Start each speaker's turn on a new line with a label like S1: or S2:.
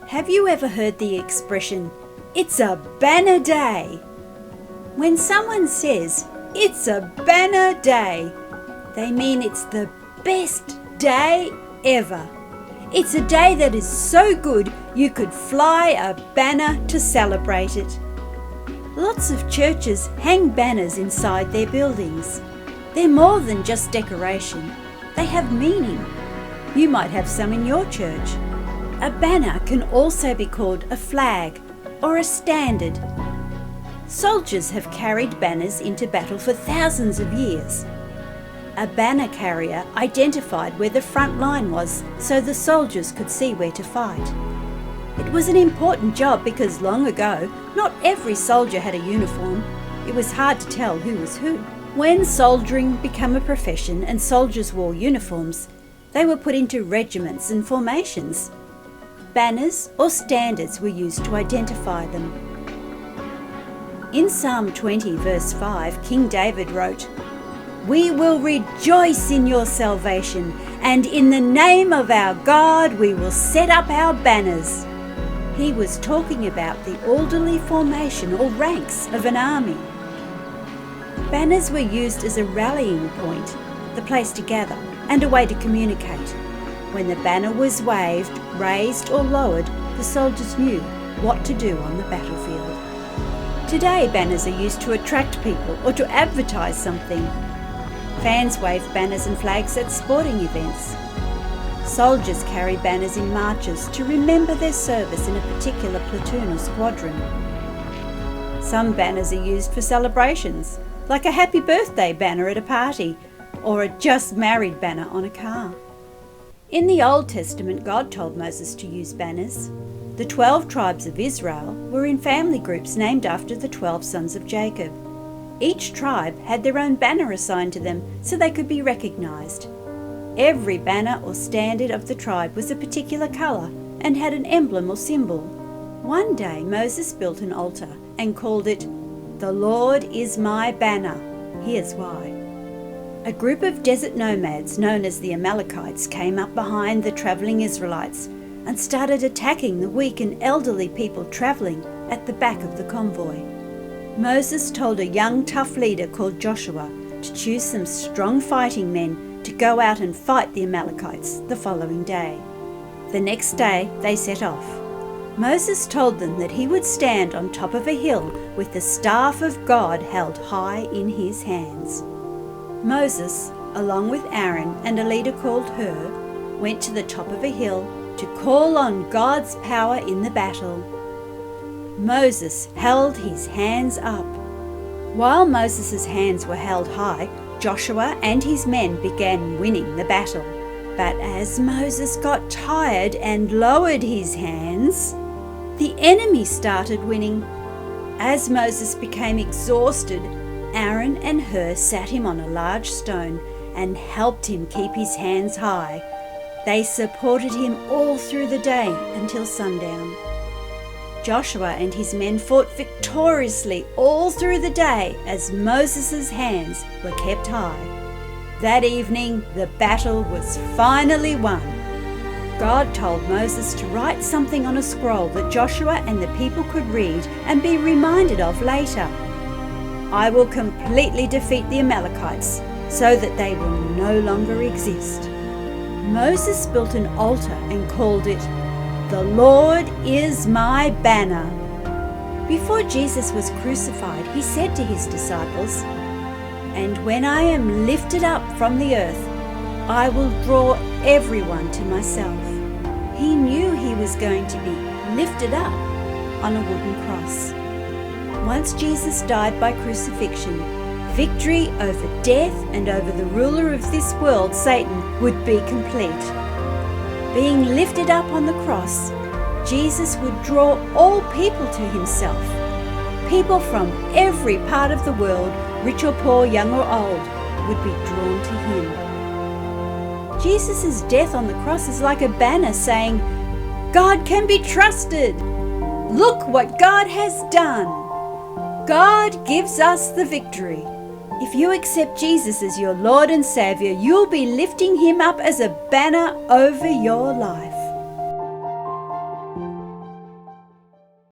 S1: Have you ever heard the expression, "It's a banner day"? When someone says, "It's a banner day," they mean it's the best day ever. It's a day that is so good you could fly a banner to celebrate it. Lots of churches hang banners inside their buildings. They're more than just decoration. They have meaning. You might have some in your church. A banner can also be called a flag or a standard. Soldiers have carried banners into battle for thousands of years. A banner carrier identified where the front line was so the soldiers could see where to fight. It was an important job because long ago, not every soldier had a uniform. It was hard to tell who was who. When soldiering became a profession and soldiers wore uniforms, they were put into regiments and formations. Banners or standards were used to identify them. In Psalm 20 verse 5, King David wrote, "We will rejoice in your salvation, and in the name of our God we will set up our banners." He was talking about the orderly formation or ranks of an army. Banners were used as a rallying point, the place to gather, and a way to communicate. When the banner was waved, raised or lowered, the soldiers knew what to do on the battlefield. Today, banners are used to attract people or to advertise something. Fans wave banners and flags at sporting events. Soldiers carry banners in marches to remember their service in a particular platoon or squadron. Some banners are used for celebrations, like a happy birthday banner at a party or a just married banner on a car. In the Old Testament, God told Moses to use banners. The 12 tribes of Israel were in family groups named after the 12 sons of Jacob. Each tribe had their own banner assigned to them so they could be recognized. Every banner or standard of the tribe was a particular color and had an emblem or symbol. One day Moses built an altar and called it, "The Lord is my banner." Here's why. A group of desert nomads known as the Amalekites came up behind the traveling Israelites and started attacking the weak and elderly people traveling at the back of the convoy. Moses told a young tough leader called Joshua to choose some strong fighting men to go out and fight the Amalekites the following day. The next day they set off. Moses told them that he would stand on top of a hill with the staff of God held high in his hands. Moses, along with Aaron and a leader called Hur, went to the top of a hill to call on God's power in the battle. Moses held his hands up. While Moses' hands were held high, Joshua and his men began winning the battle. But as Moses got tired and lowered his hands, the enemy started winning. As Moses became exhausted, Aaron and Hur sat him on a large stone and helped him keep his hands high. They supported him all through the day until sundown. Joshua and his men fought victoriously all through the day as Moses' hands were kept high. That evening, the battle was finally won. God told Moses to write something on a scroll that Joshua and the people could read and be reminded of later. "I will completely defeat the Amalekites so that they will no longer exist." Moses built an altar and called it, "The Lord is my banner." Before Jesus was crucified, he said to his disciples, "And when I am lifted up from the earth, I will draw everyone to myself." He knew he was going to be lifted up on a wooden cross. Once Jesus died by crucifixion, victory over death and over the ruler of this world, Satan, would be complete. Being lifted up on the cross, Jesus would draw all people to himself. People from every part of the world, rich or poor, young or old, would be drawn to him. Jesus' death on the cross is like a banner saying, "God can be trusted. Look what God has done." God gives us the victory. If you accept Jesus as your Lord and Savior, you'll be lifting him up as a banner over your life.